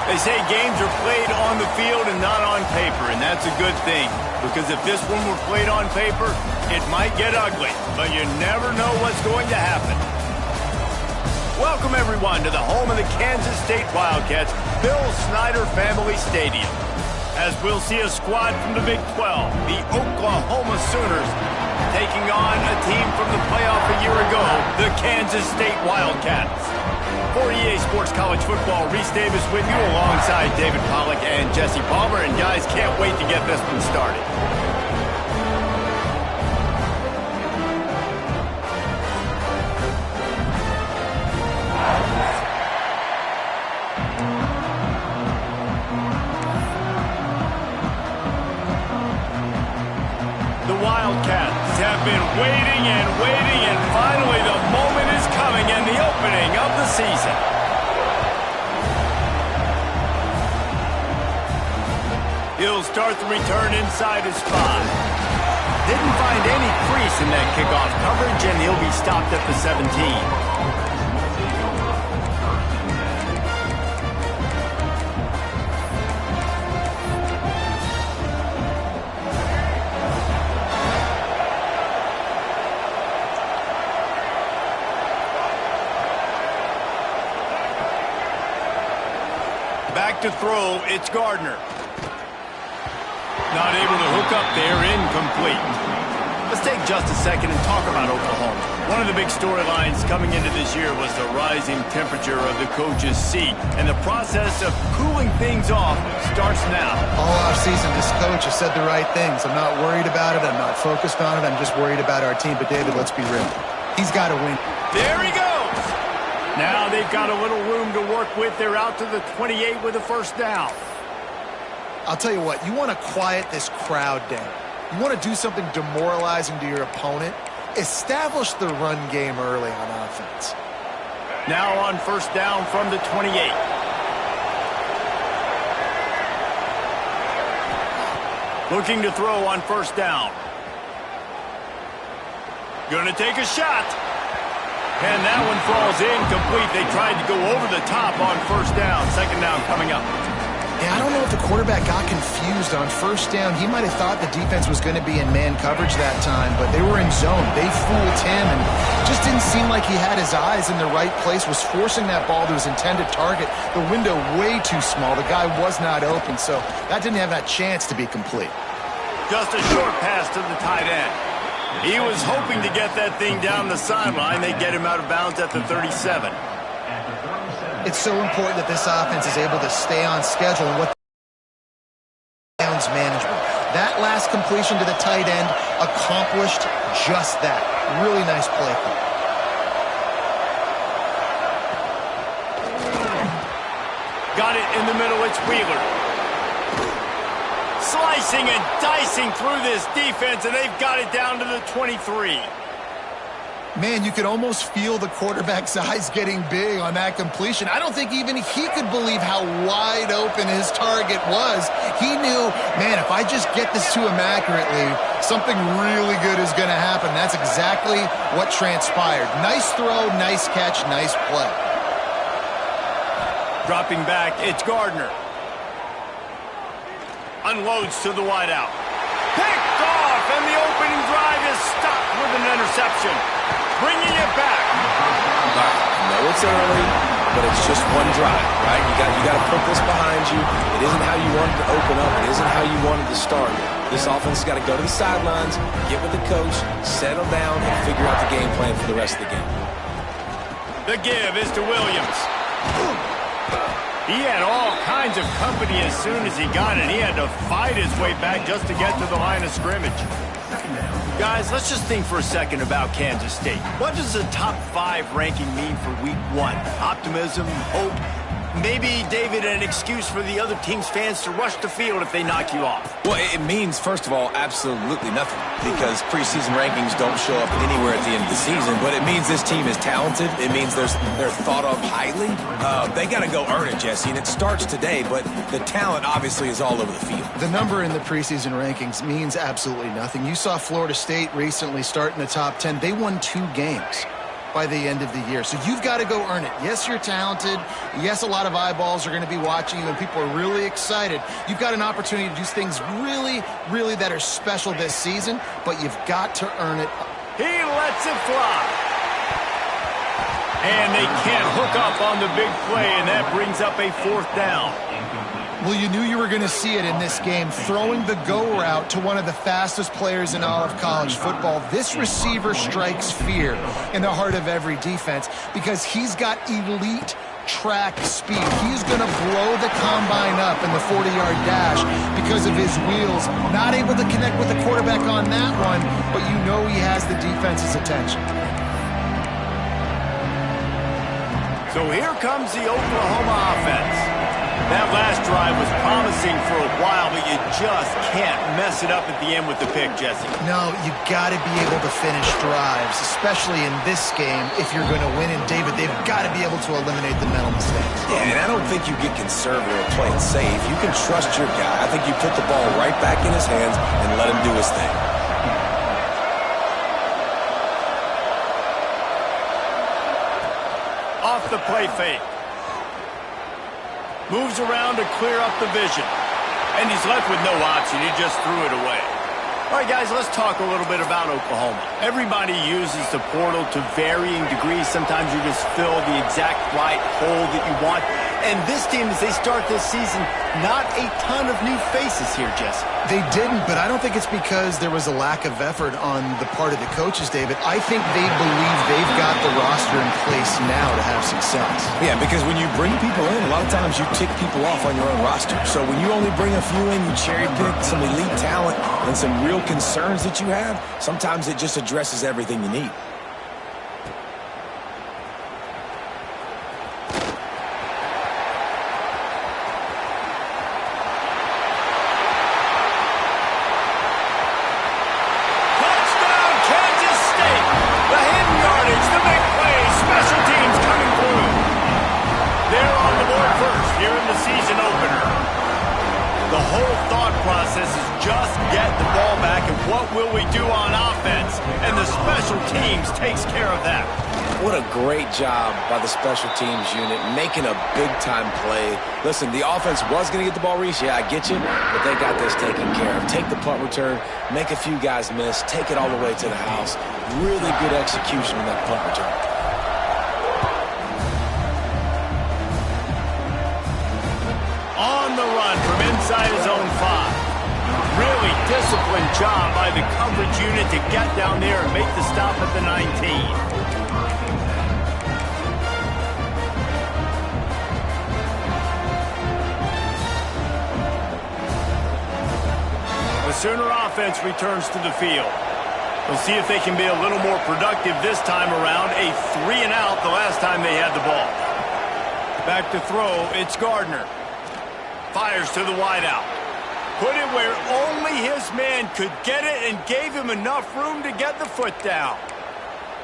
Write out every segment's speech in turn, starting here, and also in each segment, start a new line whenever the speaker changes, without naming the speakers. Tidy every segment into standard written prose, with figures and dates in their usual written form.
They say games are played on the field and not on paper, and that's a good thing. Because if this one were played on paper, it might get ugly. But you never know what's going to happen. Welcome, everyone, to the home of the Kansas State Wildcats, Bill Snyder Family Stadium. As we'll see a squad from the Big 12, the Oklahoma Sooners, taking on a team from the playoff a year ago, the Kansas State Wildcats. For EA Sports College Football, Reese Davis with you alongside David Pollack and Jesse Palmer. And guys, can't wait to get this one started. The Wildcats have been waiting and finally the moment is coming and the opening of the season. He'll start the return inside his 5. Didn't find any crease in that kickoff coverage, and he'll be stopped at the 17. Back to throw, it's Gardner. Not able to hook up there, incomplete. Let's take just a second and talk about Oklahoma. One of the big storylines coming into this year was the rising temperature of the coach's seat. And the process of cooling things off starts now.
All offseason, this coach has said the right things. I'm not worried about it. I'm not focused on it. I'm just worried about our team. But, David, let's be real. He's got to win.
There he goes. Now they've got a little room to work with. They're out to the 28 with a first down.
I'll tell you what, you want to quiet this crowd down. You want to do something demoralizing to your opponent. Establish the run game early on offense.
Now on first down from the 28. Looking to throw on first down. Gonna take a shot. And that one falls incomplete. They tried to go over the top on first down. Second down coming up.
Yeah, I don't know if the quarterback got confused on first down. He might have thought the defense was going to be in man coverage that time, but they were in zone. They fooled him and just didn't seem like he had his eyes in the right place, was forcing that ball to his intended target. The window way too small. The guy was not open, so that didn't have that chance to be complete.
Just a short pass to the tight end. He was hoping to get that thing down the sideline. They get him out of bounds at the 37.
It's so important that this offense is able to stay on schedule and what downs management. That last completion to the tight end accomplished just that. Really nice play call.
Got it in the middle. It's Wheeler. Slicing and dicing through this defense, and they've got it down to the 23.
Man, you could almost feel the quarterback's eyes getting big on that completion. I don't think even he could believe how wide open his target was. He knew, man, if I just get this to him accurately, something really good is going to happen. That's exactly what transpired. Nice throw, nice catch, nice play. Dropping back, it's Gardner. Unloads to the wideout. Picked off, and the opening drive is stopped with an interception. Bringing it back.
I know it's early, but it's just one drive, right? You got to put this behind you. It isn't how you wanted to open up. It isn't how you wanted to start. This offense has got to go to the sidelines, get with the coach, settle down, and figure out the game plan for the rest of the game.
The give is to Williams. He had all kinds of company as soon as he got it. He had to fight his way back just to get to the line of scrimmage. Guys, let's just think for a second about Kansas State. What does the top 5 ranking mean for week 1? Optimism, hope, maybe, David, an excuse for the other team's fans to rush the field if they knock you off.
Well, it means, first of all, absolutely nothing, because preseason rankings don't show up anywhere at the end of the season, but it means this team is talented. It means they're thought of highly. They got to go earn it, Jesse, and it starts today, but the talent obviously is all over the field.
The number in the preseason rankings means absolutely nothing. You saw Florida State recently start in the top 10. They won 2 games. by the end of the year. So you've got to go earn it. Yes, you're talented. Yes, a lot of eyeballs are going to be watching you, and people are really excited. You've got an opportunity to do things really, really that are special this season, but you've got to earn it.
He lets it fly. And they can't hook up on the big play, and that brings up a 4th down.
Well, you knew you were going to see it in this game, throwing the go route to one of the fastest players in all of college football. This receiver strikes fear in the heart of every defense because he's got elite track speed. He's going to blow the combine up in the 40-yard dash because of his wheels. Not able to connect with the quarterback on that one, but you know he has the defense's attention.
So here comes the Oklahoma offense. That last drive was promising for a while, but you just can't mess it up at the end with the pick, Jesse.
No, you got to be able to finish drives, especially in this game if you're going to win. And, David, they've got to be able to eliminate the mental mistakes.
Yeah, and I don't think you get conservative or play it safe. You can trust your guy. I think you put the ball right back in his hands and let him do his thing.
Off the play fake. Moves around to clear up the vision. And he's left with no option. He just threw it away. All right, guys, let's talk a little bit about Oklahoma. Everybody uses the portal to varying degrees. Sometimes you just fill the exact right hole that you want. And this team, as they start this season, not a ton of new faces here, Jesse.
They didn't, but I don't think it's because there was a lack of effort on the part of the coaches, David. I think they believe they've got the roster in place now to have success.
Yeah, because when you bring people in, a lot of times you tick people off on your own roster. So when you only bring a few in, you cherry pick some elite talent and some real concerns that you have, sometimes it just addresses everything you need. What a great job by the special teams unit, making a big-time play. Listen, the offense was going to get the ball reached. Yeah, I get you, but they got this taken care of. Take the punt return, make a few guys miss, take it all the way to the house. Really good execution on that punt return.
On the run from inside his own 5. Really disciplined job by the coverage unit to get down there and make the stop at the 19. The Sooner offense returns to the field. We'll see if they can be a little more productive this time around. A 3-and-out the last time they had the ball. Back to throw, it's Gardner. Fires to the wideout. Put it where only his man could get it and gave him enough room to get the foot down.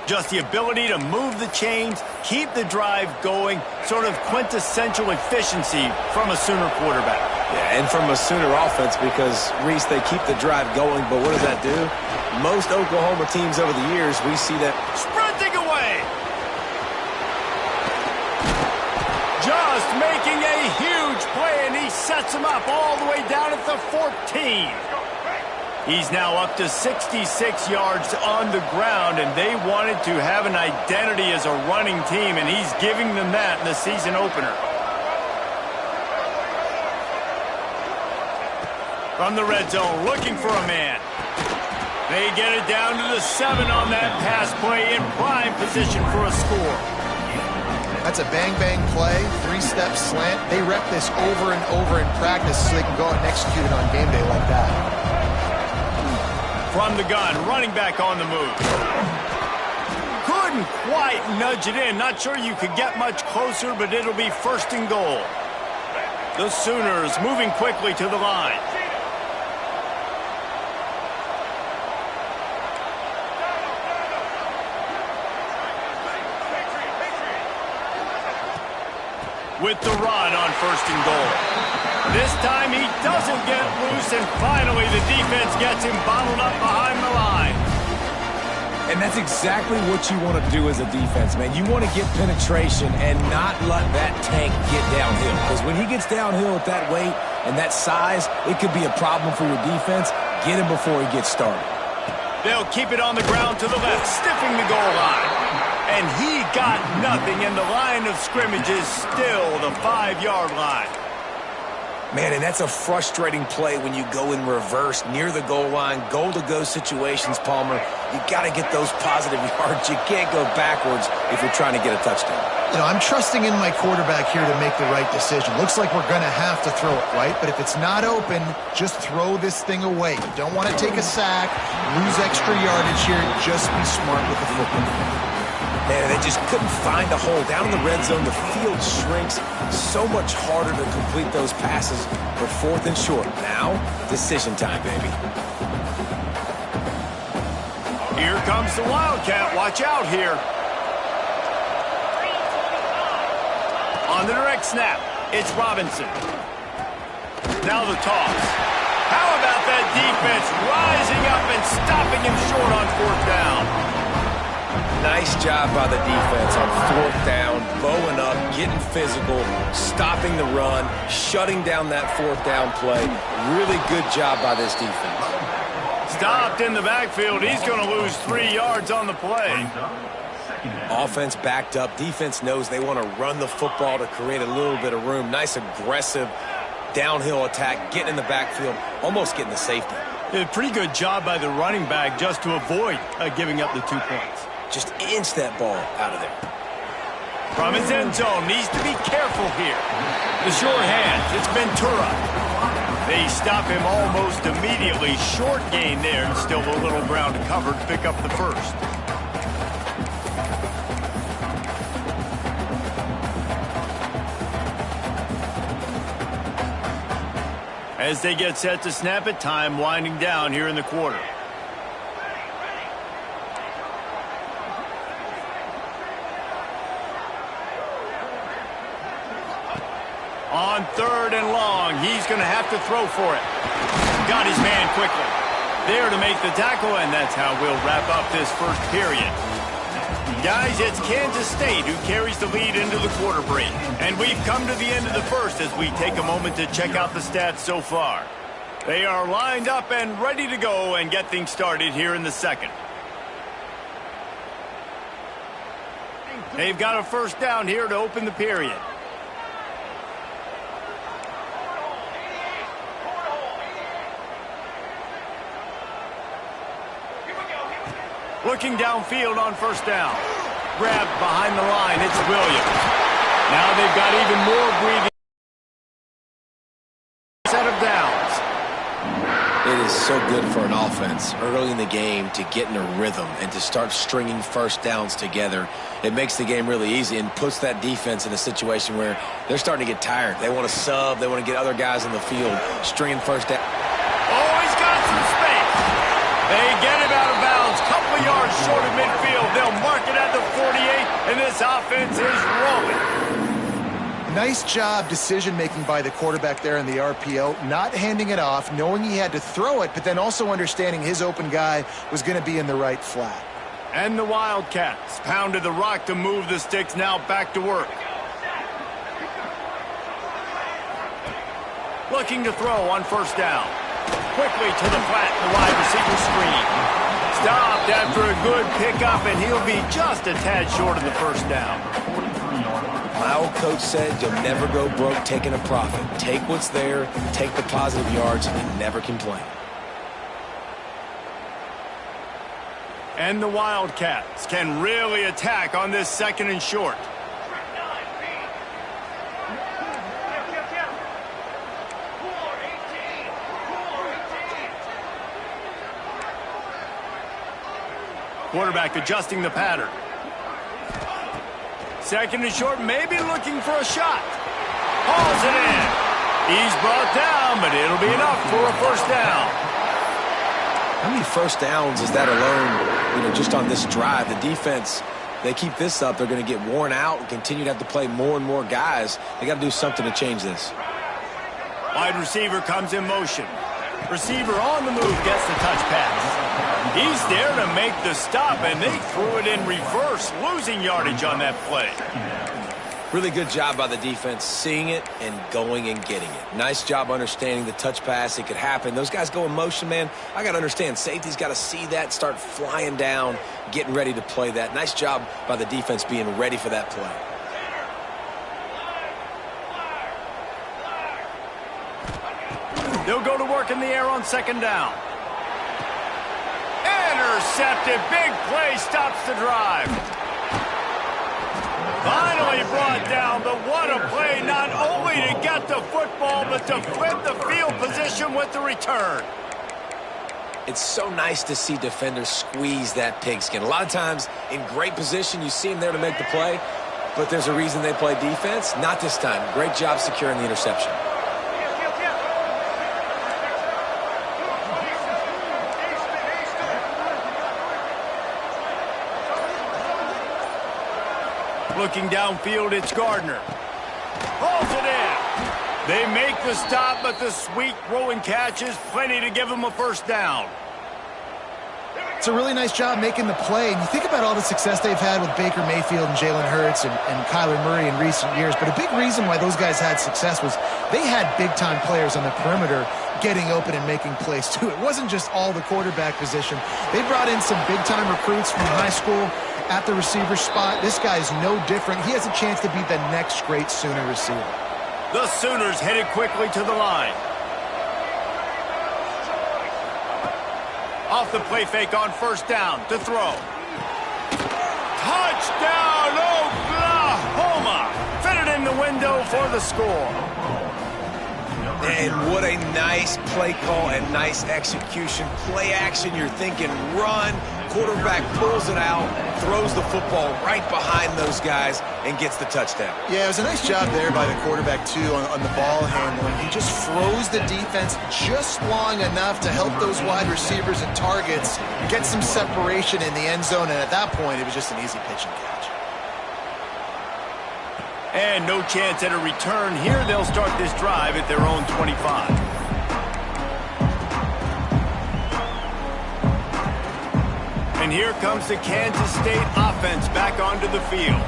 Just the ability to move the chains, keep the drive going, sort of quintessential efficiency from a Sooner quarterback.
Yeah, and from a Sooner offense because, Reese, they keep the drive going, but what does that do? Most Oklahoma teams over the years, we see that
sprinting away. Just making a huge play, and he sets him up all the way down at the 14. He's now up to 66 yards on the ground, and they wanted to have an identity as a running team, and he's giving them that in the season opener. From the red zone, looking for a man. They get it down to the 7 on that pass play, in prime position for a score.
That's a bang-bang play, 3-step slant. They rep this over and over in practice so they can go out and execute it on game day like that.
From the gun, running back on the move. Couldn't quite nudge it in. Not sure you could get much closer, but it'll be 1st and goal. The Sooners moving quickly to the line. With the run on 1st and goal. This time he doesn't get loose, and finally the defense gets him bottled up behind the line.
And that's exactly what you want to do as a defense, man. You want to get penetration and not let that tank get downhill. Because when he gets downhill at that weight and that size, it could be a problem for your defense. Get him before he gets started.
They'll keep it on the ground to the left, stiffing the goal line. And he got nothing, and the line of scrimmage is still the 5-yard line.
Man, and that's a frustrating play when you go in reverse near the goal line, goal-to-go situations, Palmer. You got to get those positive yards. You can't go backwards if you're trying to get a touchdown.
You know, I'm trusting in my quarterback here to make the right decision. Looks like we're going to have to throw it, right? But if it's not open, just throw this thing away. You don't want to take a sack, lose extra yardage here. Just be smart with the football.
Man, they just couldn't find a hole. Down in the red zone, the field shrinks. So much harder to complete those passes for 4th and short. Now, decision time, baby.
Here comes the Wildcat. Watch out here. On the direct snap, it's Robinson. Now the toss. How about that defense rising up and stopping him short on 4th down?
Nice job by the defense on 4th down, bowing up, getting physical, stopping the run, shutting down that 4th down play. Really good job by this defense.
Stopped in the backfield. He's going to lose 3 yards on the play.
Offense backed up. Defense knows they want to run the football to create a little bit of room. Nice aggressive downhill attack, getting in the backfield, almost getting the safety.
A pretty good job by the running back just to avoid giving up the 2 points.
Just inch that ball out of there.
From his end zone, needs to be careful here. The sure hands, it's Ventura. They stop him almost immediately. Short gain there, and still a little ground to cover to pick up the first. As they get set to snap it, time winding down here in the quarter. On 3rd and long, he's going to have to throw for it. Got his man quickly. There to make the tackle, and that's how we'll wrap up this first period. Guys, it's Kansas State who carries the lead into the quarter break. And we've come to the end of the first as we take a moment to check out the stats so far. They are lined up and ready to go and get things started here in the second. They've got a 1st down here to open the period. Looking downfield on 1st down. Grabbed behind the line. It's Williams. Now they've got even more breathing. Set of downs.
It is so good for an offense early in the game to get in a rhythm and to start stringing 1st downs together. It makes the game really easy and puts that defense in a situation where they're starting to get tired. They want to sub. They want to get other guys in the field stringing 1st down.
Oh, he's got some space. They get him out of bounds. Couple of yards short of midfield. They'll mark it at the 48, and this offense is rolling.
Nice job decision-making by the quarterback there in the RPO, not handing it off, knowing he had to throw it, but then also understanding his open guy was going to be in the right flat.
And the Wildcats pounded the rock to move the sticks, now back to work. Looking to throw on 1st down. Quickly to the flat, the wide receiver screen. Stopped after a good pickup, and he'll be just a tad short of the 1st down.
My old coach said you'll never go broke taking a profit. Take what's there, take the positive yards, and never complain.
And the Wildcats can really attack on this 2nd and short. Quarterback adjusting the pattern. 2nd and short, maybe looking for a shot. Hauls it in. He's brought down, but it'll be enough for a 1st down.
How many 1st downs is that alone, just on this drive? The defense, they keep this up, they're going to get worn out and continue to have to play more and more guys. They got to do something to change this.
Wide receiver comes in motion. Receiver on the move, gets the touch pass. He's there to make the stop, and they threw it in reverse, losing yardage on that play.
Really good job by the defense, seeing it and going and getting it. Nice job understanding the touch pass. It could happen. Those guys go in motion, man. I got to understand, safety's got to see that, start flying down, getting ready to play that. Nice job by the defense being ready for that play.
They'll go to work in the air on second down. Intercepted. Big play stops the drive. Finally brought down, but what a play, not only to get the football, but to flip the field position with the return.
It's so nice to see defenders squeeze that pigskin. A lot of times in great position, you see them there to make the play, but there's a reason they play defense. Not this time. Great job securing the interception.
Looking downfield, it's Gardner. Pulls it in. They make the stop, but the sweet throwing catch is plenty to give them a first down.
It's a really nice job making the play. And you think about all the success they've had with Baker Mayfield and Jalen Hurts and Kyler Murray in recent years. But a big reason why those guys had success was they had big-time players on the perimeter getting open and making plays, too. It wasn't just all the quarterback position. They brought in some big-time recruits from high school at the receiver spot. This guy's no different. He has a chance to be the next great Sooner receiver.
The Sooners headed quickly to the line. Off the play fake on first down to throw. Touchdown, Oklahoma! Fitted in the window for the score.
And what a nice play call and nice execution. Play action, you're thinking run. Quarterback pulls it out, throws the football right behind those guys, and gets the touchdown.
Yeah, it was a nice job there by the quarterback, too, on the ball handling. He just froze the defense just long enough to help those wide receivers and targets get some separation in the end zone, and at that point, it was just an easy pitch and catch.
And no chance at a return here. They'll start this drive at their own 25. And here comes the Kansas State offense back onto the field.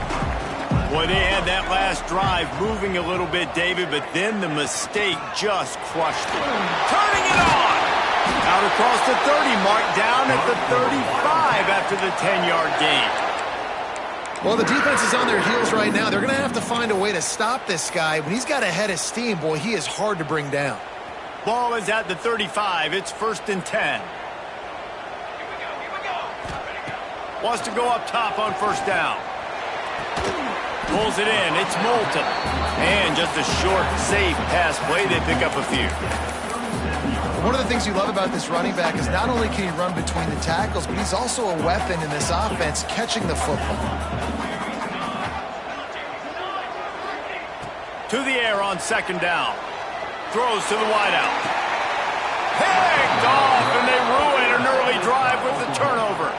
Boy, they had that last drive moving a little bit, David, but then the mistake just crushed it. Turning it on! Out across the 30 mark, down at the 35 after the 10-yard gain.
Well, the defense is on their heels right now. They're going to have to find a way to stop this guy. When he's got a head of steam, boy, he is hard to bring down.
Ball is at the 35. It's 1st and 10. Wants to go up top on first down. Pulls it in. It's Moulton. And just a short, safe pass play. They pick up a few.
One of the things you love about this running back is not only can he run between the tackles, but he's also a weapon in this offense catching the football.
To the air on second down. Throws to the wideout. Picked off, and they ruin an early drive with the turnover.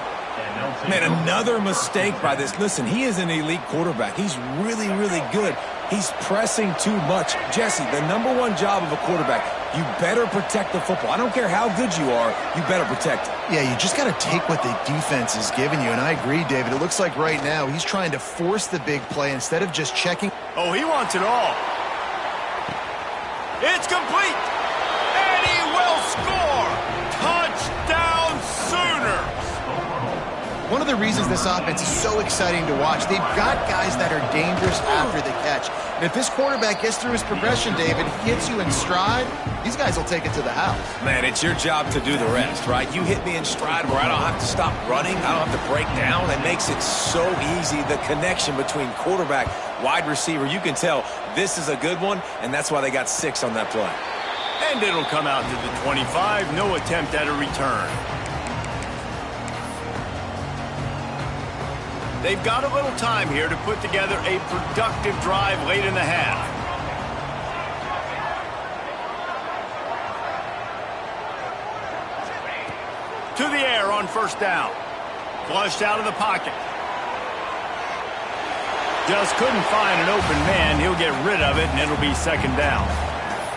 Man, another mistake by this. Listen, he is an elite quarterback. He's really, really good. He's pressing too much. Jesse, the #1 job of a quarterback, you better protect the football. I don't care how good you are, you better protect it.
Yeah, you just got to take what the defense is giving you, and I agree, David. It looks like right now he's trying to force the big play instead of just checking.
Oh, he wants it all. It's complete, and he will score. Touchdown, Sooners.
One of the reasons this offense is so exciting to watch, they've got guys that are dangerous after the catch. And if this quarterback gets through his progression, David, hits you in stride, these guys will take it to the house.
Man, it's your job to do the rest, right? You hit me in stride where I don't have to stop running. I don't have to break down. It makes it so easy, the connection between quarterback, wide receiver. You can tell this is a good one, and that's why they got 6 on that play.
And it'll come out to the 25. No attempt at a return. They've got a little time here to put together a productive drive late in the half. To the air on first down. Flushed out of the pocket. Just couldn't find an open man. He'll get rid of it, and it'll be second down.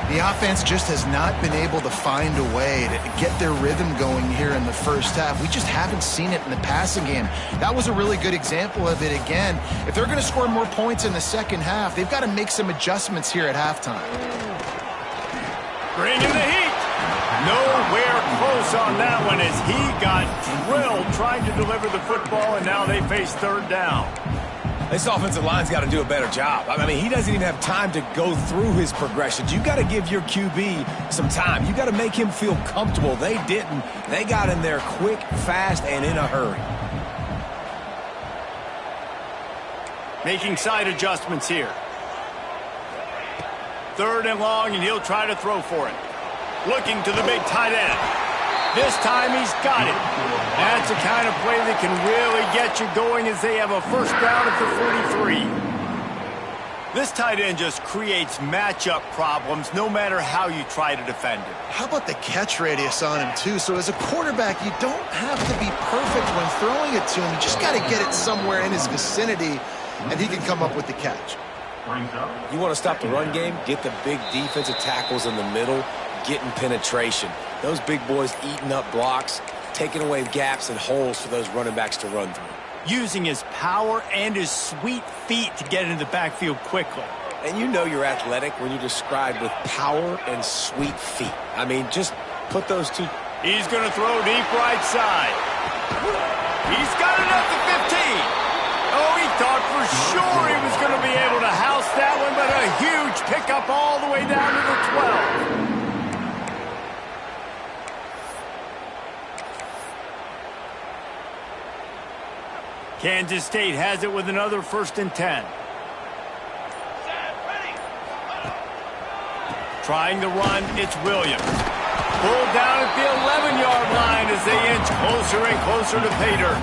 The offense just has not been able to find a way to get their rhythm going here in the first half. We just haven't seen it in the passing game. That was a really good example of it again. If they're going to score more points in the second half, they've got to make some adjustments here at halftime.
Bringing the heat. Nowhere close on that one as he got drilled trying to deliver the football, and now they face third down.
This offensive line's got to do a better job. I mean, he doesn't even have time to go through his progressions. You got to give your QB some time. You got to make him feel comfortable. They didn't. They got in there quick, fast, and in a hurry.
Making side adjustments here. Third and long, and he'll try to throw for it. Looking to the big tight end. This time he's got it. That's the kind of play that can really get you going as they have a first down at the 43. This tight end just creates matchup problems no matter how you try to defend it.
How about the catch radius on him, too? So as a quarterback, you don't have to be perfect when throwing it to him. You just got to get it somewhere in his vicinity, and he can come up with the catch.
You want to stop the run game? Get the big defensive tackles in the middle, getting penetration. Those big boys eating up blocks, taking away gaps and holes for those running backs to run through.
Using his power and his sweet feet to get into the backfield quickly.
And you know you're athletic when you're described with power and sweet feet. I mean, just put those two.
He's going to throw deep right side. He's got it at the 15. Oh, he thought for sure he was going to be able to house that one, but a huge pickup all the way down to the 12. Kansas State has it with another 1st and 10. Trying to run, it's Williams. Pulled down at the 11-yard line as they inch closer and closer to pay dirt.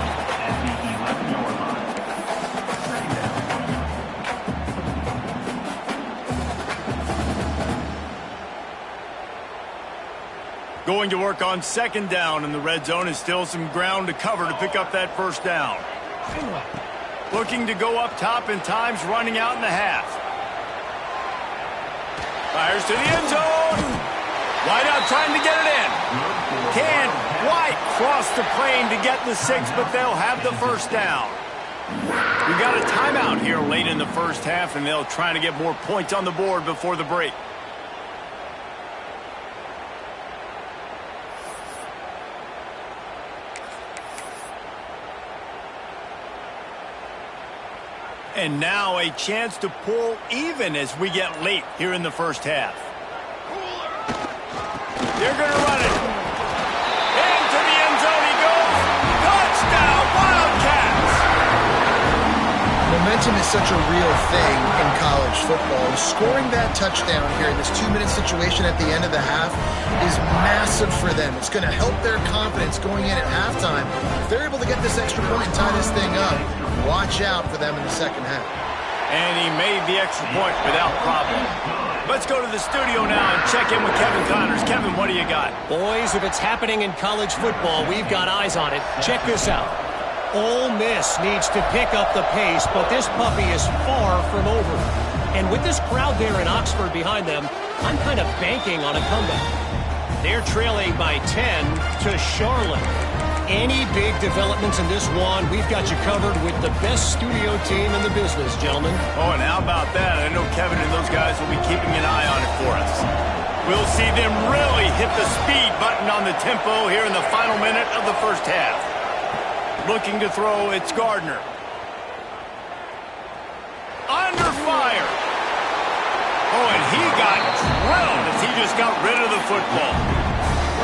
Going to work on 2nd down in the red zone is still some ground to cover to pick up that 1st down. Looking to go up top in times, running out in the half. Fires to the end zone. Wide out trying to get it in. Can't quite cross the plane to get the 6, but they'll have the 1st down. We've got a timeout here late in the first half, and they'll try to get more points on the board before the break. And now a chance to pull even as we get late here in the first half. They're going to run it. Into the end zone he goes. Touchdown, Wildcats!
Momentum is such a real thing in college football. Scoring that touchdown here in this 2-minute situation at the end of the half is massive for them. It's going to help their confidence going in at halftime. If they're able to get this extra point and tie this thing up, watch out for them in the second half.
And he made the extra point without problem. Let's go to the studio now and check in with Kevin Connors. Kevin, what do you got?
Boys, if it's happening in college football, we've got eyes on it. Check this out. Ole Miss needs to pick up the pace, but this puppy is far from over. And with this crowd there in Oxford behind them, I'm kind of banking on a comeback. They're trailing by 10 to Charlotte. Any big developments in this one, we've got you covered with the best studio team in the business, gentlemen.
Oh, and how about that? I know Kevin and those guys will be keeping an eye on it for us. We'll see them really hit the speed button on the tempo here in the final minute of the first half. Looking to throw, it's Gardner. Under fire. Oh, and he got drilled as he just got rid of the football.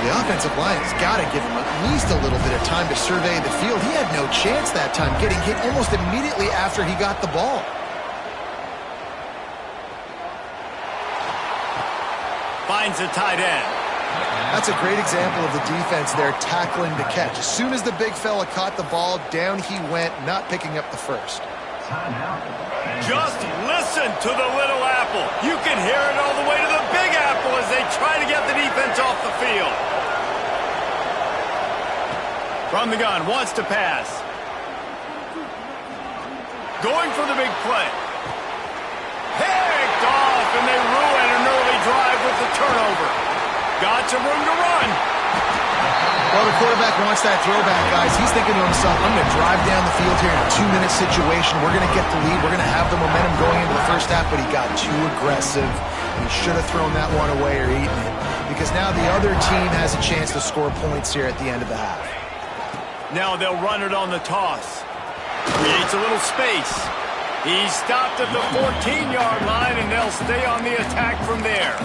The offensive line has got to give him at least a little bit of time to survey the field. He had no chance that time, getting hit almost immediately after he got the ball.
Finds a tight end.
That's a great example of the defense there tackling the catch. As soon as the big fella caught the ball, down he went, not picking up the first.
Just listen to the little apple. You can hear it all the way to the big apple as they try to get the defense off the field. From the gun, wants to pass. Going for the big play. Picked off, and they ruin an early drive with the got some room to run.
Well, the quarterback wants that throwback, guys. He's thinking to himself, I'm going to drive down the field here in a 2-minute situation. We're going to get the lead. We're going to have the momentum going into the first half, but he got too aggressive. He should have thrown that one away or eaten it, because now the other team has a chance to score points here at the end of the half.
Now they'll run it on the toss. Creates a little space. He's stopped at the 14-yard line, and they'll stay on the attack from there.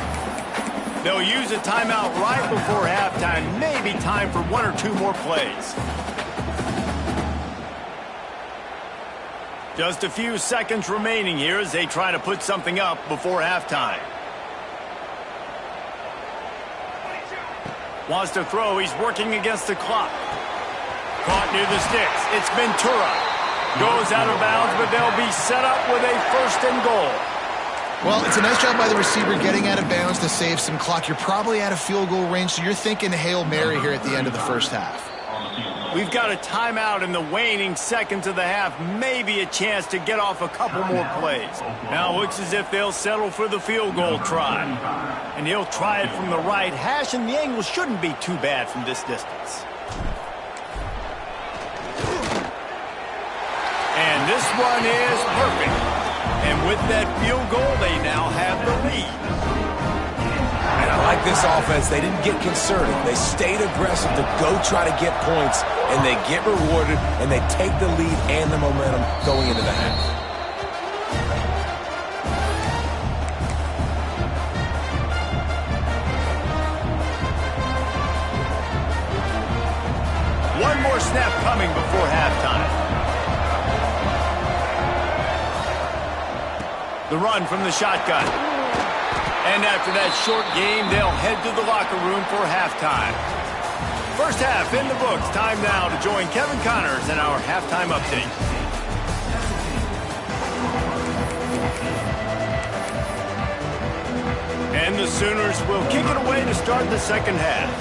They'll use a timeout right before halftime. Maybe time for 1 or 2 more plays. Just a few seconds remaining here as they try to put something up before halftime. Wants to throw. He's working against the clock. Caught near the sticks. It's Ventura. Goes out of bounds, but they'll be set up with a 1st and goal.
Well, it's a nice job by the receiver getting out of bounds to save some clock. You're probably out of field goal range, so you're thinking Hail Mary here at the end of the first half.
We've got a timeout in the waning seconds of the half. Maybe a chance to get off a couple more plays. Now it looks as if they'll settle for the field goal try. And he'll try it from the right hash, and the angle shouldn't be too bad from this distance. And this one is perfect. And with that field goal, they now have the lead.
And I like this offense. They didn't get concerted. They stayed aggressive to go try to get points, and they get rewarded, and they take the lead and the momentum going into the half.
One more snap coming before halftime. The run from the shotgun. And after that short game, they'll head to the locker room for halftime. First half in the books. Time now to join Kevin Connors in our halftime update. And the Sooners will kick it away to start the second half.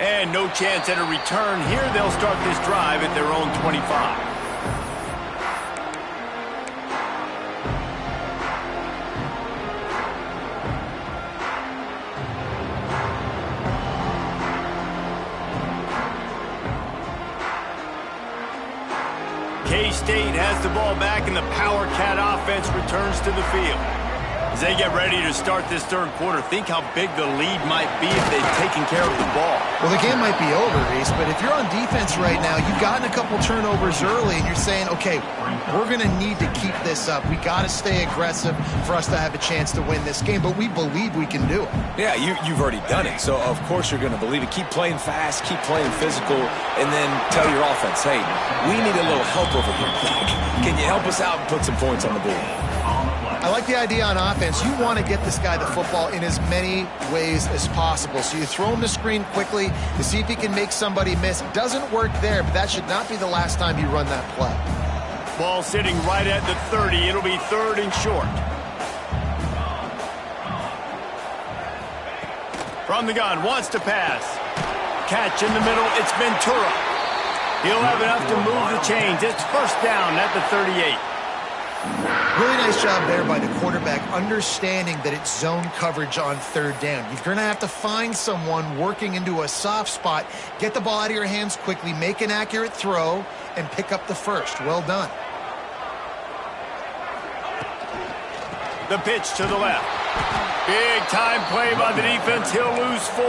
And no chance at a return here. They'll start this drive at their own 25. K-State has the ball back, and the Power Cat offense returns to the field. As they get ready to start this third quarter, think how big the lead might be if they've taken care of the ball.
Well, the game might be over, Reese, but if you're on defense right now, you've gotten a couple turnovers early, and you're saying, okay, we're going to need to keep this up. We got to stay aggressive for us to have a chance to win this game, but we believe we can do it.
Yeah, you've already done it, so of course you're going to believe it. Keep playing fast, keep playing physical, and then tell your offense, hey, we need a little help over here. Can you help us out and put some points on the board?
I like the idea on offense. You want to get this guy the football in as many ways as possible. So you throw him the screen quickly to see if he can make somebody miss. It doesn't work there, but that should not be the last time you run that play.
Ball sitting right at the 30. It'll be 3rd and short. From the gun, wants to pass. Catch in the middle. It's Ventura. He'll have enough to move the chains. It's 1st down at the 38.
Really nice job there by the quarterback, understanding that it's zone coverage on 3rd down. You're going to have to find someone working into a soft spot, get the ball out of your hands quickly, make an accurate throw, and pick up the 1st. Well done.
The pitch to the left. Big time play by the defense. He'll lose 4.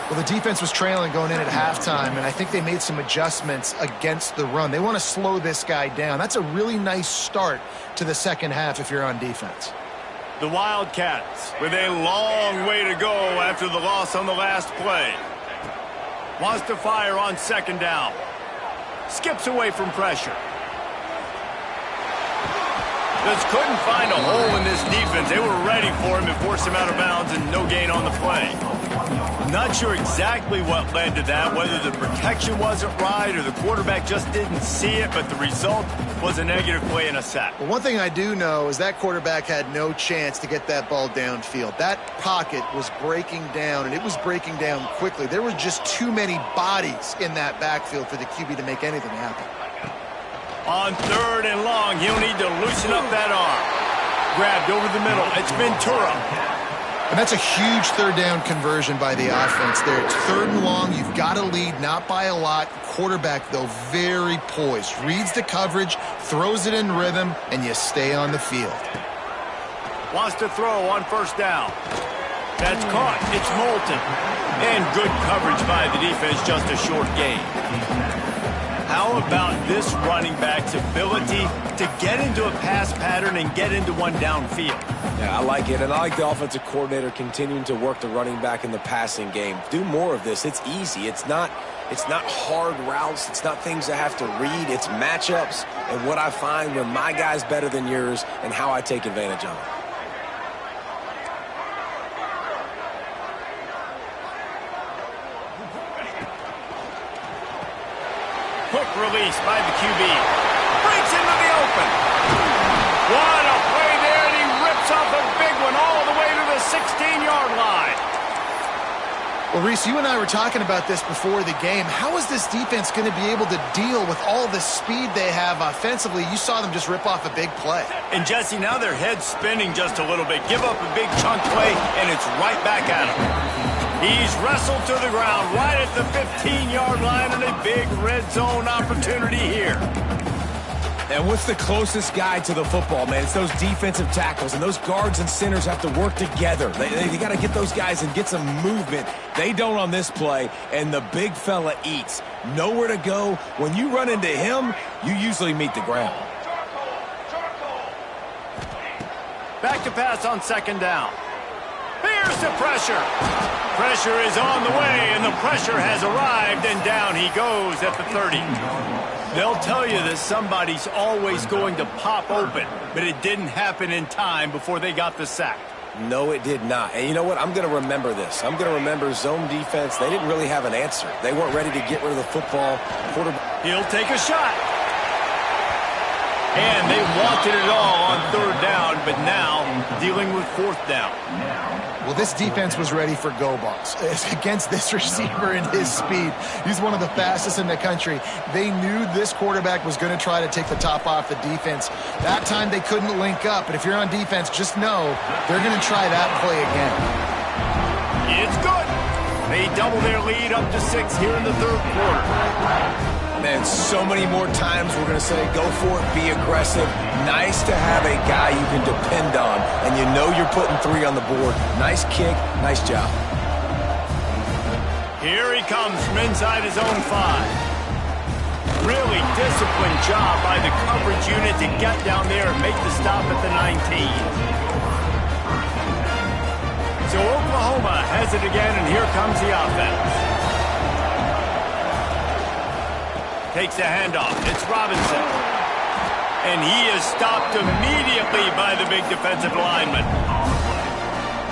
Well, the defense was trailing going in at halftime, and I think they made some adjustments against the run. They want to slow this guy down. That's a really nice start to the second half if you're on defense.
The Wildcats with a long way to go after the loss on the last play. Wants to fire on 2nd down. Skips away from pressure. Just couldn't find a hole in this defense. They were ready for him and forced him out of bounds, and no gain on the play. Not sure exactly what led to that, whether the protection wasn't right or the quarterback just didn't see it, but the result was a negative play and a sack.
Well, one thing I do know is that quarterback had no chance to get that ball downfield. That pocket was breaking down, and it was breaking down quickly. There were just too many bodies in that backfield for the QB to make anything happen.
On 3rd and long, he'll need to loosen up that arm. Grabbed over the middle. It's Ventura.
And that's a huge 3rd down conversion by the offense there. It's 3rd and long. You've got to lead, not by a lot. Quarterback, though, very poised. Reads the coverage, throws it in rhythm, and you stay on the field.
Wants to throw on 1st down. That's caught. It's Moulton. And good coverage by the defense, just a short gain. How about this running back's ability to get into a pass pattern and get into one downfield?
Yeah, I like it, and I like the offensive coordinator continuing to work the running back in the passing game. Do more of this. It's easy. It's not hard routes. It's not things I have to read. It's matchups and what I find when my guy's better than yours and how I take advantage of it.
Quick release by the QB. Breaks into the open. What a play there, and he rips off a big one all the way to the 16-yard line.
Well, Reese, you and I were talking about this before the game. How is this defense going to be able to deal with all the speed they have offensively? You saw them just rip off a big play.
And, Jesse, now their head's spinning just a little bit. Give up a big chunk play, and it's right back at him. He's wrestled to the ground right at the 15-yard line, and a big red zone opportunity here.
And what's the closest guy to the football, man? It's those defensive tackles, and those guards and centers have to work together. They got to get those guys and get some movement. They don't on this play, and the big fella eats. Nowhere to go. When you run into him, you usually meet the ground.
Back to pass on 2nd down. Here's the pressure. Pressure is on the way, and the pressure has arrived, and down he goes at the 30. They'll tell you that somebody's always going to pop open, but it didn't happen in time before they got the sack.
No, it did not. And you know what? I'm going to remember this. I'm going to remember zone defense. They didn't really have an answer. They weren't ready to get rid of the football.
He'll take a shot. And they wanted it all on 3rd down, but now dealing with 4th down.
Well, this defense was ready for go balls. Against this receiver and his speed, he's one of the fastest in the country. They knew this quarterback was going to try to take the top off the defense. That time they couldn't link up, but if you're on defense, just know they're going to try that play again.
It's good. They double their lead up to 6 here in the 3rd quarter.
Man, so many more times we're going to say, go for it, be aggressive. Nice to have a guy you can depend on, and you know you're putting 3 on the board. Nice kick, nice job.
Here he comes from inside his own 5. Really disciplined job by the coverage unit to get down there and make the stop at the 19. So Oklahoma has it again, and here comes the offense. Takes the handoff. It's Robinson. And he is stopped immediately by the big defensive lineman.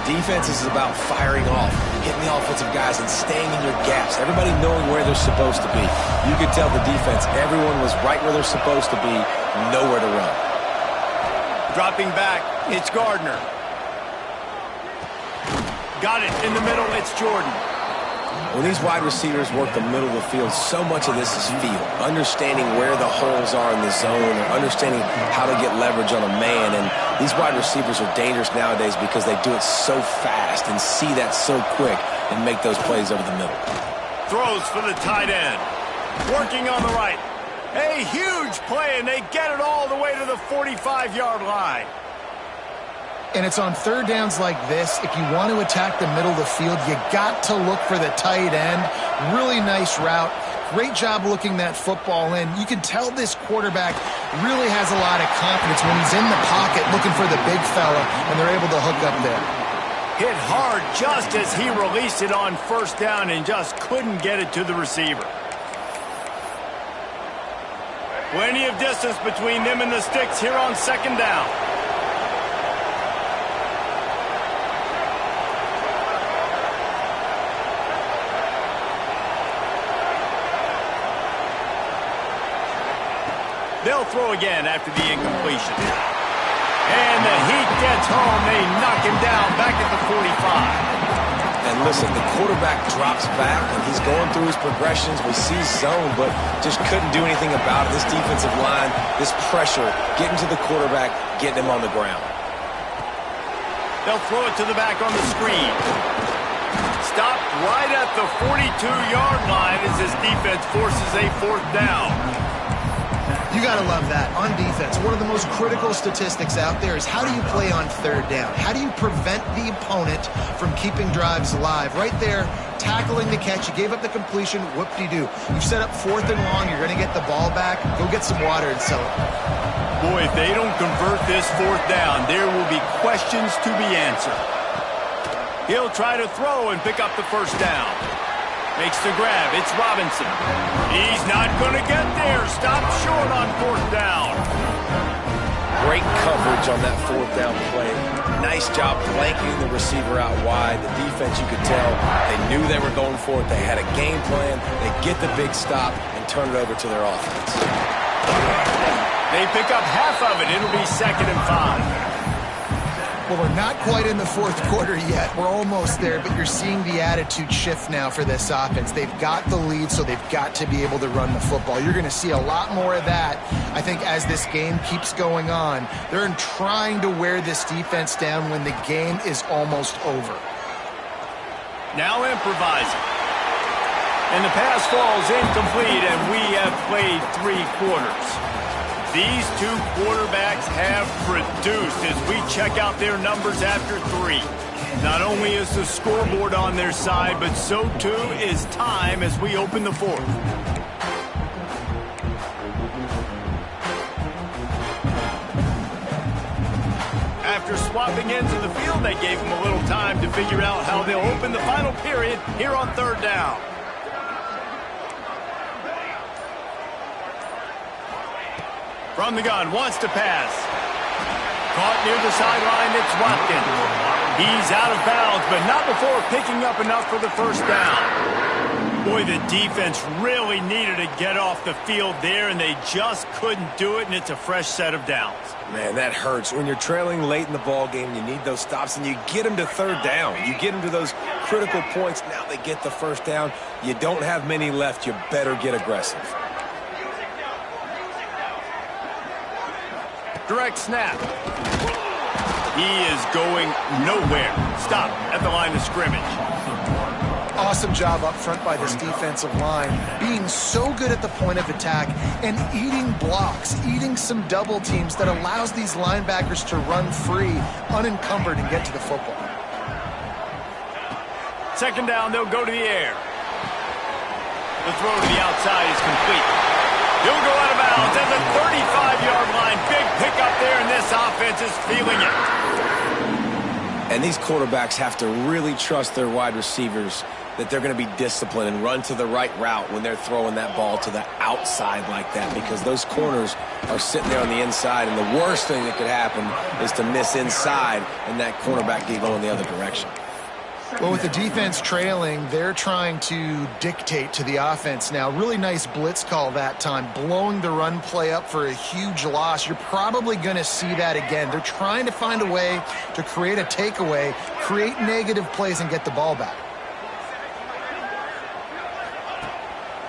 Defense is about firing off, hitting the offensive guys and staying in your gaps. Everybody knowing where they're supposed to be. You could tell the defense, everyone was right where they're supposed to be, nowhere to run.
Dropping back, it's Gardner. Got it in the middle, it's Jordan.
When these wide receivers work the middle of the field, so much of this is feel. Understanding where the holes are in the zone, or understanding how to get leverage on a man. And these wide receivers are dangerous nowadays because they do it so fast and see that so quick and make those plays over the middle.
Throws for the tight end. Working on the right. A huge play, and they get it all the way to the 45-yard line.
And it's on 3rd downs like this. If you want to attack the middle of the field, you got to look for the tight end. Really nice route. Great job looking that football in. You can tell this quarterback really has a lot of confidence when he's in the pocket looking for the big fella, and they're able to hook up there.
Hit hard just as he released it on 1st down and just couldn't get it to the receiver. Plenty of distance between them and the sticks here on 2nd down. They'll throw again after the incompletion. And the heat gets home. They knock him down back at the 45.
And listen, the quarterback drops back, and he's going through his progressions. We see zone, but just couldn't do anything about it. This defensive line, this pressure, getting to the quarterback, getting him on the ground.
They'll throw it to the back on the screen. Stopped right at the 42-yard line as this defense forces a 4th down.
You got to love that. On defense, one of the most critical statistics out there is how do you play on 3rd down? How do you prevent the opponent from keeping drives alive? Right there, tackling the catch. You gave up the completion. Whoop-de-doo. You've set up 4th and long. You're going to get the ball back. Go get some water and sell it.
Boy, if they don't convert this 4th down, there will be questions to be answered. He'll try to throw and pick up the 1st down. Makes the grab. It's Robinson. He's not going to get there. Stopped short on 4th down.
Great coverage on that 4th down play. Nice job blanketing the receiver out wide. The defense, you could tell, they knew they were going for it. They had a game plan. They get the big stop and turn it over to their offense.
They pick up half of it. It'll be 2nd and 5.
Well, we're not quite in the 4th quarter yet. We're almost there, but you're seeing the attitude shift now for this offense. They've got the lead, so they've got to be able to run the football. You're going to see a lot more of that, I think, as this game keeps going on. They're trying to wear this defense down when the game is almost over.
Now improvising. And the pass falls incomplete, and we have played 3 quarters. These 2 quarterbacks have produced as we check out their numbers after 3. Not only is the scoreboard on their side, but so too is time as we open the 4th. After swapping ends of the field, they gave them a little time to figure out how they'll open the final period here on 3rd down. From the gun, wants to pass. Caught near the sideline, it's Watkins. He's out of bounds, but not before picking up enough for the 1st down. Boy, the defense really needed to get off the field there, and they just couldn't do it, and it's a fresh set of downs.
Man, that hurts. When you're trailing late in the ball game, you need those stops, and you get them to 3rd down. You get them to those critical points. Now they get the 1st down. You don't have many left. You better get aggressive.
Direct snap. He is going nowhere. Stop at the line of scrimmage.
Awesome job up front by this defensive line, being so good at the point of attack and eating blocks, eating some double teams that allows these linebackers to run free, unencumbered, and get to the football.
2nd down, they'll go to the air. The throw to the outside is complete. He'll go out of bounds at the 35-yard line. Big pickup there, and this offense is feeling it.
And these quarterbacks have to really trust their wide receivers that they're going to be disciplined and run to the right route when they're throwing that ball to the outside like that, because those corners are sitting there on the inside, and the worst thing that could happen is to miss inside and that cornerback get going the other direction.
Well, with the defense trailing, they're trying to dictate to the offense now. Really nice blitz call that time, blowing the run play up for a huge loss. You're probably going to see that again. They're trying to find a way to create a takeaway, create negative plays, and get the ball back.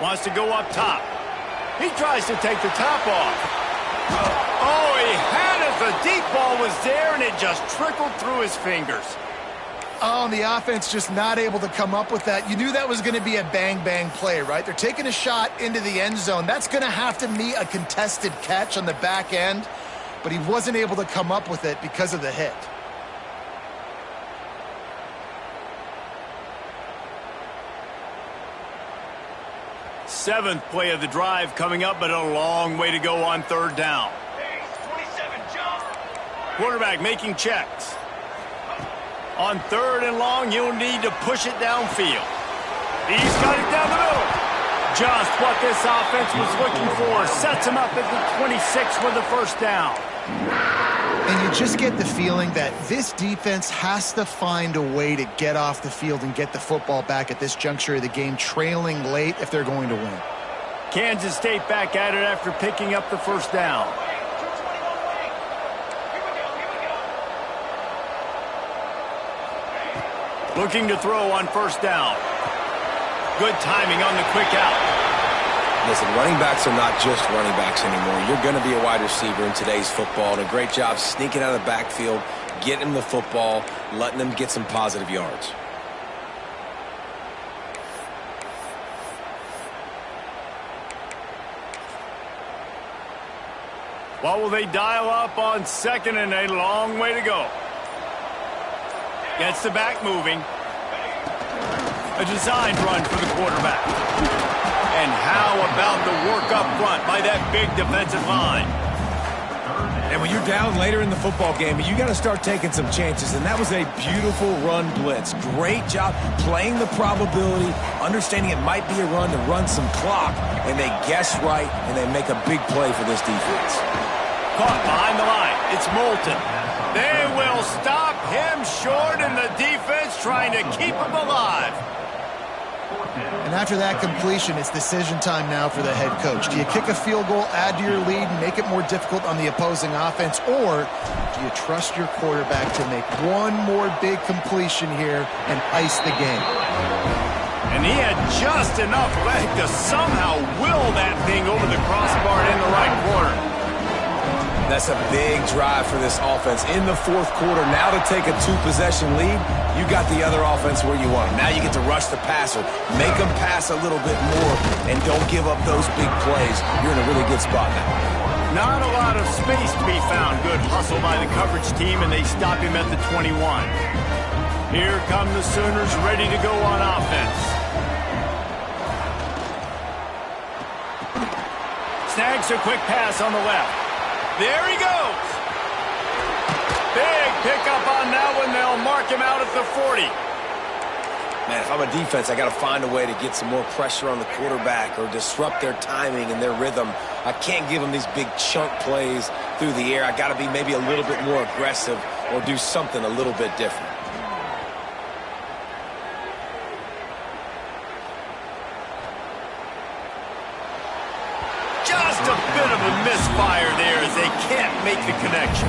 Wants to go up top. He tries to take the top off. Oh, he had it. The deep ball was there, and it just trickled through his fingers.
Oh, and the offense just not able to come up with that. You knew that was going to be a bang-bang play, right? They're taking a shot into the end zone. That's going to have to meet a contested catch on the back end, but he wasn't able to come up with it because of the hit.
Seventh play of the drive coming up, but a long way to go on 3rd down. Quarterback making checks. On 3rd and long, you'll need to push it downfield. He's got it down the middle. Just what this offense was looking for. Sets him up at the 26 with the 1st down.
And you just get the feeling that this defense has to find a way to get off the field and get the football back at this juncture of the game, trailing late if they're going to win.
Kansas State back at it after picking up the 1st down. Looking to throw on first down. Good timing on the quick out.
Listen, running backs are not just running backs anymore. You're going to be a wide receiver in today's football, and a great job sneaking out of the backfield, getting him the football, letting him get some positive yards.
What will they dial up on second, and a long way to go? Gets the back moving. A designed run for the quarterback. And how about the work up front by that big defensive line?
And when you're down later in the football game, you got to start taking some chances, and that was a beautiful run blitz. Great job playing the probability, understanding it might be a run to run some clock, and they guess right, and they make a big play for this defense.
Caught behind the line. It's Moulton. They will stop him short, and the defense trying to keep him alive.
And after that completion, it's decision time now for the head coach. Do you kick a field goal, add to your lead, and make it more difficult on the opposing offense, or do you trust your quarterback to make one more big completion here and ice the game?
And he had just enough leg to somehow will that thing over the crossbar in the right corner.
That's a big drive for this offense in the fourth quarter. Now to take a two-possession lead, you got the other offense where you want them. Now you get to rush the passer, make them pass a little bit more, and don't give up those big plays. You're in a really good spot now.
Not a lot of space to be found. Good hustle by the coverage team, and they stop him at the 21. Here come the Sooners ready to go on offense. Snags a quick pass on the left. There he goes. Big pickup on that one. They'll mark him out at the 40.
Man, if I'm a defense, I got to find a way to get some more pressure on the quarterback or disrupt their timing and their rhythm. I can't give them these big chunk plays through the air. I got to be maybe a little bit more aggressive or do something a little bit different.
Just a bit of a misfire there as they can't make the connection.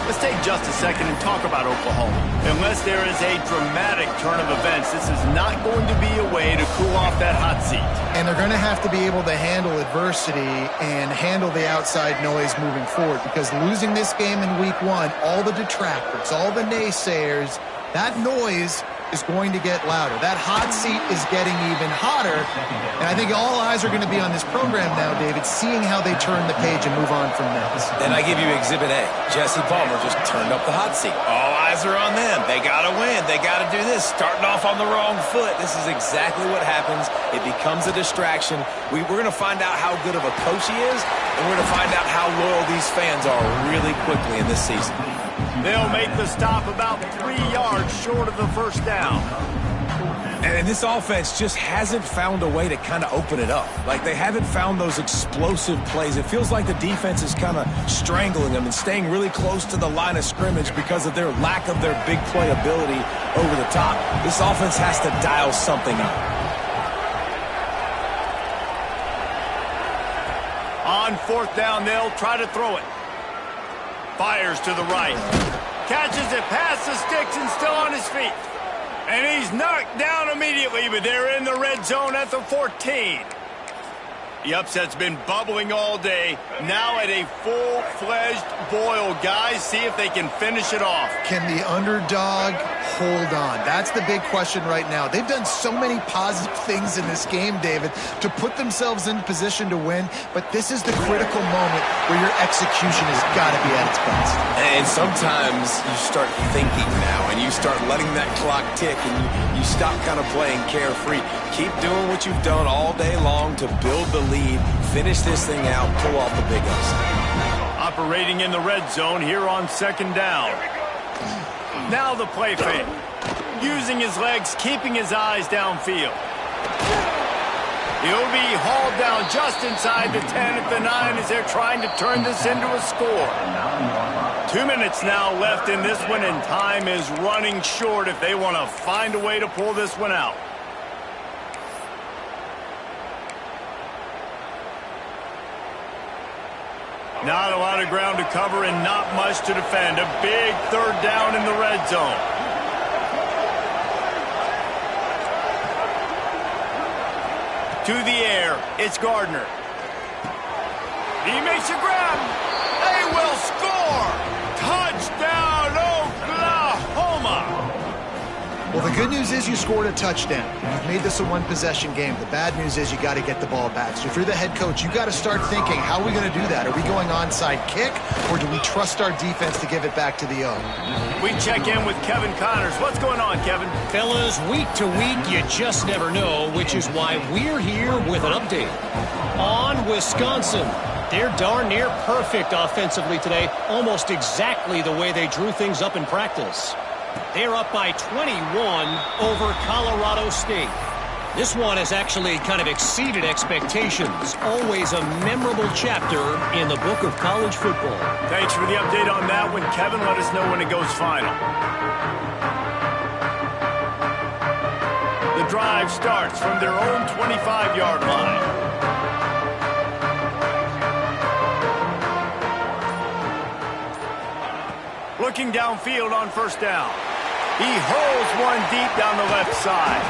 Let's take just a second and talk about Oklahoma. Unless there is a dramatic turn of events, this is not going to be a way to cool off that hot seat.
And they're going to have to be able to handle adversity and handle the outside noise moving forward, because losing this game in week one, all the detractors, all the naysayers, that noise is going to get louder. That hot seat is getting even hotter. And I think all eyes are going to be on this program now, David, seeing how they turn the page and move on from this.
Then I give you Exhibit A. Jesse Palmer just turned up the hot seat. All eyes are on them. They got to win. They got to do this. Starting off on the wrong foot. This is exactly what happens. It becomes a distraction. We're going to find out how good of a coach he is, and we're going to find out how loyal these fans are really quickly in this season.
They'll make the stop about 3 yards short of the first down.
And this offense just hasn't found a way to kind of open it up. Like, they haven't found those explosive plays. It feels like the defense is kind of strangling them and staying really close to the line of scrimmage because of their lack of their big play ability over the top. This offense has to dial something up.
On fourth down, they'll try to throw it. Fires to the right. Catches it past the sticks and still on his feet. And he's knocked down immediately, but they're in the red zone at the 14. The upset's been bubbling all day. Now at a full-fledged boil. Guys, see if they can finish it off.
Can the underdog hold on? That's the big question right now. They've done so many positive things in this game, David, to put themselves in position to win, but this is the critical moment where your execution has got to be at its best.
And sometimes you start thinking now, and you start letting that clock tick, and you stop kind of playing carefree. Keep doing what you've done all day long to build the lead, finish this thing out, pull off the big upset.
Operating in the red zone here on second down. Now the play fake. Using his legs, keeping his eyes downfield. He'll be hauled down just inside the 10 at the 9 as they're trying to turn this into a score. 2 minutes now left in this one, and time is running short if they want to find a way to pull this one out. Not a lot of ground to cover and not much to defend. A big third down in the red zone. To the air, it's Gardner. He makes a grab. They will score. Touchdown, Oklahoma.
Well, the good news is you scored a touchdown. You've made this a one-possession game. The bad news is you got to get the ball back. So if you're the head coach, you got to start thinking, how are we going to do that? Are we going onside kick, or do we trust our defense to give it back to the O?
We check in with Kevin Connors. What's going on, Kevin?
Fellas, week to week, you just never know, which is why we're here with an update on Wisconsin. They're darn near perfect offensively today, almost exactly the way they drew things up in practice. They're up by 21 over Colorado State. This one has actually kind of exceeded expectations. Always a memorable chapter in the book of college football.
Thanks for the update on that one, Kevin. Let us know when it goes final. The drive starts from their own 25-yard line. Looking downfield on first down. He hurls one deep down the left side.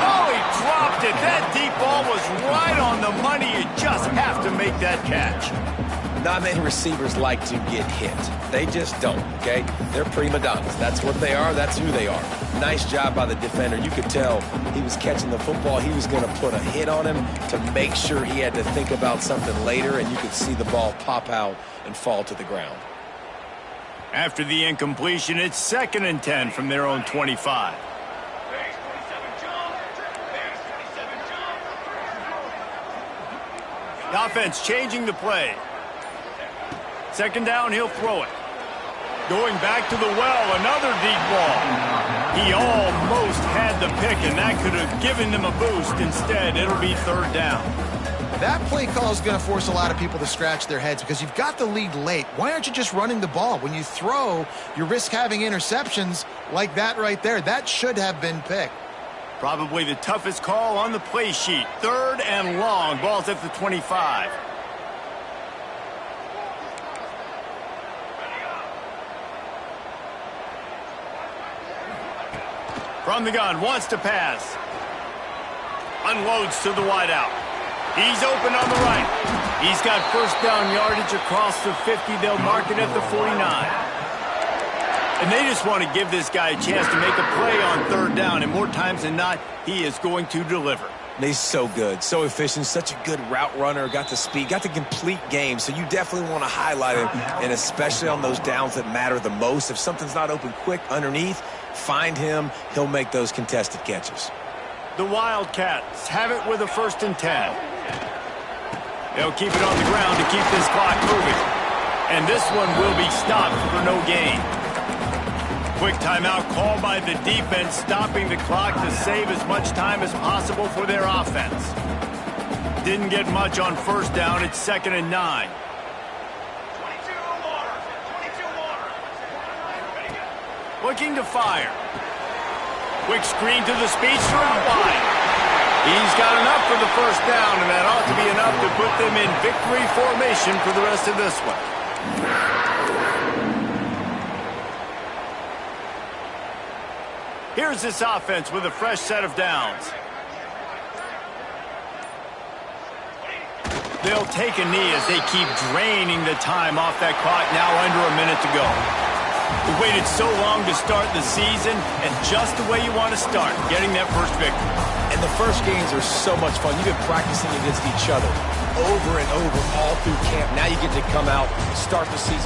Oh, he dropped it. That deep ball was right on the money. You just have to make that catch.
Not many receivers like to get hit. They just don't, okay? They're prima donnas. That's what they are. That's who they are. Nice job by the defender. You could tell he was catching the football. He was going to put a hit on him to make sure he had to think about something later, and you could see the ball pop out and fall to the ground.
After the incompletion, it's 2nd and 10 from their own 25. The offense changing the play. 2nd down, he'll throw it. Going back to the well, another deep ball. He almost had the pick, and that could have given them a boost. Instead, it'll be 3rd down.
That play call is going to force a lot of people to scratch their heads because you've got the lead late. Why aren't you just running the ball? When you throw, you risk having interceptions like that right there. That should have been picked.
Probably the toughest call on the play sheet. 3rd and long. Ball's at the 25. From the gun, wants to pass. Unloads to the wideout. He's open on the right. He's got first down yardage across the 50. They'll mark it at the 49. And they just want to give this guy a chance to make a play on 3rd down. And more times than not, he is going to deliver.
And he's so good, so efficient, such a good route runner, got the speed, got the complete game. So you definitely want to highlight him, and especially on those downs that matter the most. If something's not open quick underneath, find him. He'll make those contested catches.
The Wildcats have it with a 1st and 10. They'll keep it on the ground to keep this clock moving. And this one will be stopped for no gain. Quick timeout called by the defense, stopping the clock to save as much time as possible for their offense. Didn't get much on 1st down. It's 2nd and 9. Looking to fire. Quick screen to the speedster out wide. He's got enough for the 1st down, and that ought to be enough to put them in victory formation for the rest of this one. Here's this offense with a fresh set of downs. They'll take a knee as they keep draining the time off that clock, now under a minute to go. We waited so long to start the season, and just the way you want to start, getting that first victory.
And the first games are so much fun. You've been practicing against each other over and over all through camp. Now you get to come out and start the season.